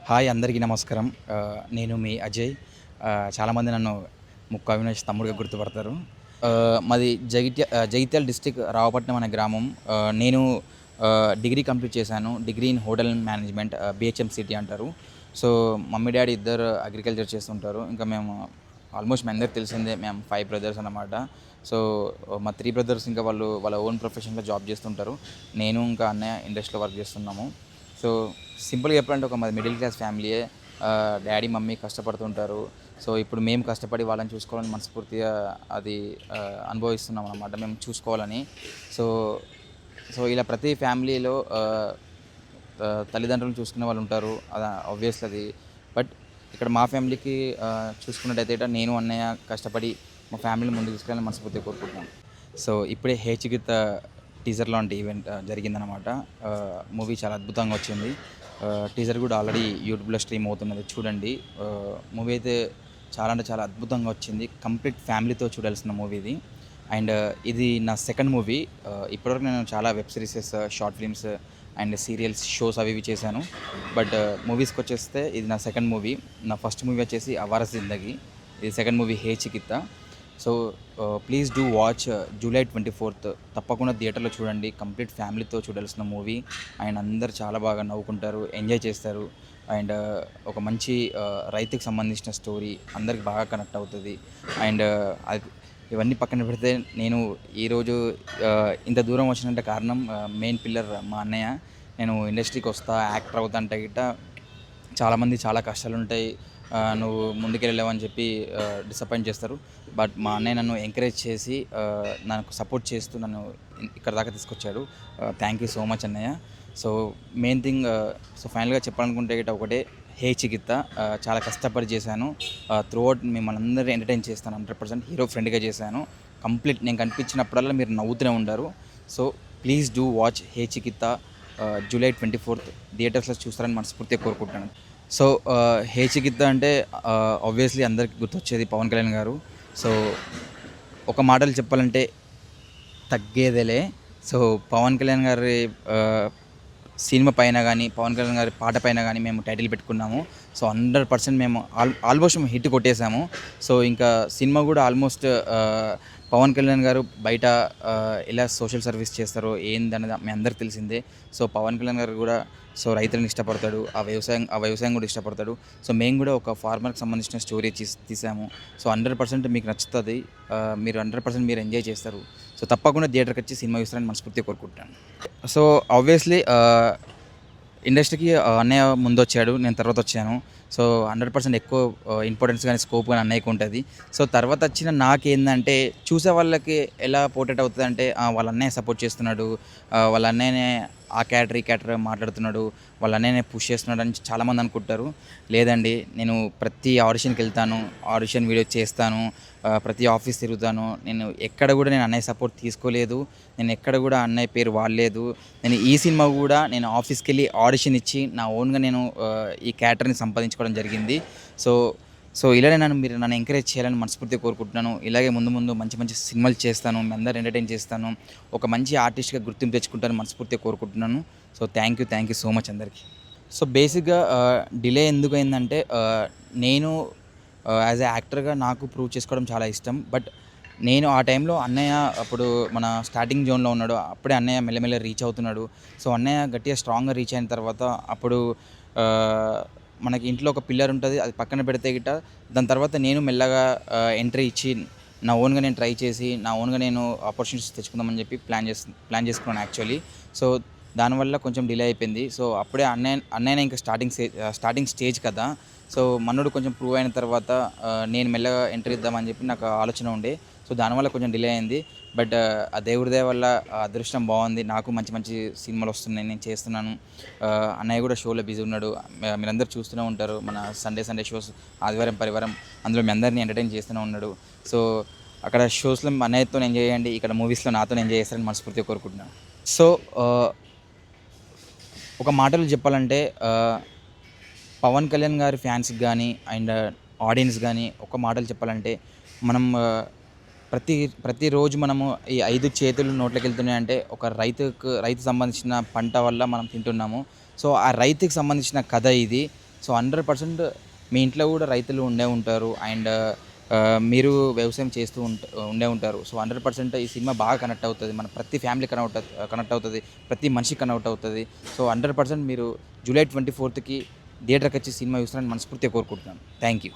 Hi అందరికీ నమస్కారం. నేను మీ అజయ్. చాలామంది నన్ను ముక్కు అవినాష్ తమ్ముడిగా గుర్తుపడతారు. మాది జగిత్యాల డిస్ట్రిక్ట్ రావపట్నం అనే గ్రామం. నేను డిగ్రీ కంప్లీట్ చేశాను. డిగ్రీ ఇన్ హోటల్ మేనేజ్మెంట్, బీహెచ్ఎంసీటీ అంటారు. సో మమ్మీ డాడీ ఇద్దరు అగ్రికల్చర్ చేస్తుంటారు. ఇంకా మేము ఆల్మోస్ట్ మీ అందరికి తెలిసిందే, మేము 5 బ్రదర్స్ అన్నమాట. సో మా 3 బ్రదర్స్ ఇంకా వాళ్ళు వాళ్ళ ఓన్ ప్రొఫెషన్లో జాబ్ చేస్తుంటారు. నేను ఇంకా అన్నయ్య ఇండస్ట్రీలో వర్క్ చేస్తున్నాము. సో సింపుల్గా చెప్పాలంటే ఒక మాది మిడిల్ క్లాస్ ఫ్యామిలీయే. డాడీ మమ్మీ కష్టపడుతుంటారు. సో ఇప్పుడు మేము కష్టపడి వాళ్ళని చూసుకోవాలని మనస్ఫూర్తిగా అది అనుభవిస్తున్నాం అన్నమాట, మేము చూసుకోవాలని. సో సో ఇలా ప్రతి ఫ్యామిలీలో తల్లిదండ్రులను చూసుకునే వాళ్ళు ఉంటారు, అది ఆబ్వియస్లీ అది. బట్ ఇక్కడ మా ఫ్యామిలీకి చూసుకున్నట్టయితే నేను అన్నయ్య కష్టపడి మా ఫ్యామిలీని ముందుకు తీసుకెళ్ళాలని మనస్ఫూర్తిగా కోరుకుంటున్నాను. సో ఇప్పుడే హే చికిత్స టీజర్ లాంటి ఈవెంట్ జరిగిందనమాట. మూవీ చాలా అద్భుతంగా వచ్చింది. టీజర్ కూడా ఆల్రెడీ యూట్యూబ్లో స్ట్రీమ్ అవుతున్నది, చూడండి. మూవీ అయితే చాలా అంటే చాలా అద్భుతంగా వచ్చింది. కంప్లీట్ ఫ్యామిలీతో చూడాల్సిన మూవీ ఇది. అండ్ ఇది నా సెకండ్ మూవీ. ఇప్పటివరకు నేను చాలా web series, short films and serials, shows అవి ఇవి చేశాను. బట్ మూవీస్కి వచ్చేస్తే ఇది నా సెకండ్ మూవీ. నా ఫస్ట్ మూవీ వచ్చేసి అవారా జిందగీ, ఇది second movie hey Chikitsa. So please do watch July 24th. తప్పకుండా థియేటర్లో చూడండి. కంప్లీట్ ఫ్యామిలీతో చూడాల్సిన మూవీ. అండ్ అందరు చాలా బాగా నవ్వుకుంటారు, ఎంజాయ్ చేస్తారు. అండ్ ఒక మంచి రైతుకి సంబంధించిన స్టోరీ అందరికి బాగా కనెక్ట్ అవుతుంది. అండ్ ఇవన్నీ పక్కన పెడితే నేను ఈరోజు ఇంత దూరం వచ్చినంటే కారణం మెయిన్ పిల్లర్ మా అన్నయ్య. నేను ఇండస్ట్రీకి వస్తా, యాక్టర్ అవుతా అంటే గిట్ట చాలామంది చాలా కష్టాలు ఉంటాయి, నువ్వు ముందుకెళ్ళలేవని చెప్పి డిసప్పాయింట్ చేస్తారు. బట్ మా అన్నయ్య నన్ను ఎంకరేజ్ చేసి నాకు సపోర్ట్ చేస్తూ నన్ను ఇక్కడ దాకా తీసుకొచ్చాడు. థ్యాంక్ యూ సో మచ్ అన్నయ్య. సో మెయిన్ థింగ్, సో ఫైనల్గా చెప్పాలనుకుంటే గిట్ట ఒకటే, హే చికిత్స చాలా కష్టపడి చేశాను. త్రూఅవుట్ మిమ్మల్ని అందరూ ఎంటర్టైన్ చేస్తాను. 100% హీరో ఫ్రెండ్గా చేశాను. కంప్లీట్ నేను కనిపించినప్పుడల్లా మీరు నవ్వుతూనే ఉంటారు. సో ప్లీజ్ డూ వాచ్ హే చికిత్స జూలై 24th థియేటర్స్లో చూస్తారని మనస్ఫూర్తిగా కోరుకుంటున్నాను. సో హే చికిత్స అంటే ఆబ్వియస్లీ అందరికి గుర్తొచ్చేది పవన్ కళ్యాణ్ గారు. సో ఒక మాటలు చెప్పాలంటే తగ్గేదేలే. సో పవన్ కళ్యాణ్ గారి సినిమా పైన కానీ, పవన్ కళ్యాణ్ గారి పాట పైన కానీ మేము టైటిల్ పెట్టుకున్నాము. సో 100% మేము ఆల్మోస్ట్ మేము హిట్ కొట్టేసాము. సో ఇంకా సినిమా కూడా ఆల్మోస్ట్ పవన్ కళ్యాణ్ గారు బయట ఎలా సోషల్ సర్వీస్ చేస్తారో ఏందనేది మీ అందరికి తెలిసిందే. సో పవన్ కళ్యాణ్ గారు కూడా సో రైతులను ఇష్టపడతాడు, ఆ వ్యవసాయం కూడా ఇష్టపడతాడు. సో మేము కూడా ఒక ఫార్మర్కి సంబంధించిన స్టోరీ తీసాము. సో 100% మీకు నచ్చుతుంది, మీరు 100% మీరు ఎంజాయ్ చేస్తారు. సో తప్పకుండా థియేటర్కి వచ్చి సినిమా చూస్తారని మనస్ఫూర్తిగా కోరుకుంటాను. సో ఆబ్వియస్లీ ఇండస్ట్రీకి అన్నయ్య ముందొచ్చాడు, నేను తర్వాత వచ్చాను. సో 100% ఎక్కువ ఇంపార్టెన్స్ కానీ స్కోప్ కానీ అన్నయ్యకు ఉంటుంది. సో తర్వాత వచ్చిన నాకేందంటే, చూసే వాళ్ళకి ఎలా పోర్ట్రేట్ అవుతుంది అంటే, వాళ్ళ అన్నయ్య సపోర్ట్ చేస్తున్నాడు, వాళ్ళ అన్నయ్యనే ఆ క్యాటర్ ఈ క్యాటర్ మాట్లాడుతున్నాడు, వాళ్ళ అన్నయ్యనే పుష్ చేస్తున్నాడు అని చాలామంది అనుకుంటారు. లేదండి, నేను ప్రతి ఆడిషన్కి వెళ్తాను, ఆడిషన్ వీడియో చేస్తాను, ప్రతి ఆఫీస్ తిరుగుతాను. నేను ఎక్కడ కూడా నేను అన్నయ్య సపోర్ట్ తీసుకోలేదు, నేను ఎక్కడ కూడా అన్నయ్య పేరు వాడలేదు. నేను ఈ సినిమా కూడా నేను ఆఫీస్కి వెళ్ళి ఆడిషన్ ఇచ్చి నా ఓన్గా నేను ఈ క్యారెక్టర్ని సంపాదించుకోవడం జరిగింది. సో సో ఇలానే మీరు నన్ను ఎంకరేజ్ చేయాలని మనస్ఫూర్తిగా కోరుకుంటున్నాను. ఇలాగే ముందు ముందు మంచి మంచి సినిమాలు చేస్తాను, మీ అందరూ ఎంటర్టైన్ చేస్తాను, ఒక మంచి ఆర్టిస్ట్గా గుర్తింపు తెచ్చుకుంటాను మనస్ఫూర్తిగా కోరుకుంటున్నాను. So thank you so much అందరికీ. సో బేసిక్గా డిలే ఎందుకు అయిందంటే, నేను యాజ్ ఏ యాక్టర్గా నాకు ప్రూవ్ చేసుకోవడం చాలా ఇష్టం. బట్ నేను ఆ టైంలో అన్నయ్య అప్పుడు మన స్టార్టింగ్ జోన్లో ఉన్నాడు, అప్పుడే అన్నయ్య మెల్లమెల్ల రీచ్ అవుతున్నాడు. సో అన్నయ్య గట్టిగా స్ట్రాంగ్గా రీచ్ అయిన తర్వాత అప్పుడు మనకి ఇంట్లో ఒక పిల్లర్ ఉంటుంది, అది పక్కన పెడితే గిట్ట దాని తర్వాత నేను మెల్లగా ఎంట్రీ ఇచ్చి నా ఓన్గా నేను ట్రై చేసి నా ఓన్గా నేను ఆపర్చునిటీస్ తెచ్చుకుందామని చెప్పి ప్లాన్ చేసుకున్నాను యాక్చువల్లీ. సో దానివల్ల కొంచెం డిలే అయిపోయింది. సో అప్పుడే అన్నయ్య ఇంకా స్టార్టింగ్ స్టేజ్ కదా. సో మనోడు కొంచెం ప్రూవ్ అయిన తర్వాత నేను మెల్లగా ఎంట్రీ ఇద్దామని చెప్పి నాకు ఆలోచన ఉండే. సో దానివల్ల కొంచెం డిలే అయింది. బట్ ఆ దేవుడి దయ వల్ల అదృష్టం బాగుంది, నాకు మంచి మంచి సినిమాలు వస్తున్నాయి, నేను చేస్తున్నాను. అన్నయ్య కూడా షోలో బిజీ ఉన్నాడు, మీరందరూ చూస్తూనే ఉంటారు మన సండే షోస్, ఆదివారం పరివారం, అందులో మీ అందరినీ ఎంటర్టైన్ చేస్తూనే ఉన్నాడు. సో అక్కడ షోస్లో అన్నయ్యతో ఎంజాయ్ చేయండి, ఇక్కడ మూవీస్లో నాతో ఎంజాయ్ చేస్తారని మనస్ఫూర్తిగా కోరుకుంటున్నాను. సో ఒక మాటలు చెప్పాలంటే, పవన్ కళ్యాణ్ గారి ఫ్యాన్స్కి కానీ అండ్ ఆడియన్స్ కానీ ఒక మాటలు చెప్పాలంటే, మనం ప్రతిరోజు మనము ఈ 5 చేతులు నోట్లోకి వెళ్తున్నాయంటే ఒక రైతు సంబంధించిన పంట వల్ల మనం తింటున్నాము. సో ఆ రైతుకి సంబంధించిన కథ ఇది. సో 100% మీ ఇంట్లో కూడా రైతులు ఉండే ఉంటారు అండ్ మీరు వ్యవసాయం చేస్తూ ఉండే ఉంటారు. సో 100% ఈ సినిమా బాగా కనెక్ట్ అవుతుంది. మన ప్రతి ఫ్యామిలీ కనెక్ట్ అవుతుంది. ప్రతి మనిషికి కనెక్ట్ అవుతుంది. సో 100% మీరు జూలై 24కి థియేటర్‌కి వచ్చి సినిమా చూస్తారని మనస్ఫూర్తిగా కోరుకుంటున్నాను. Thank you.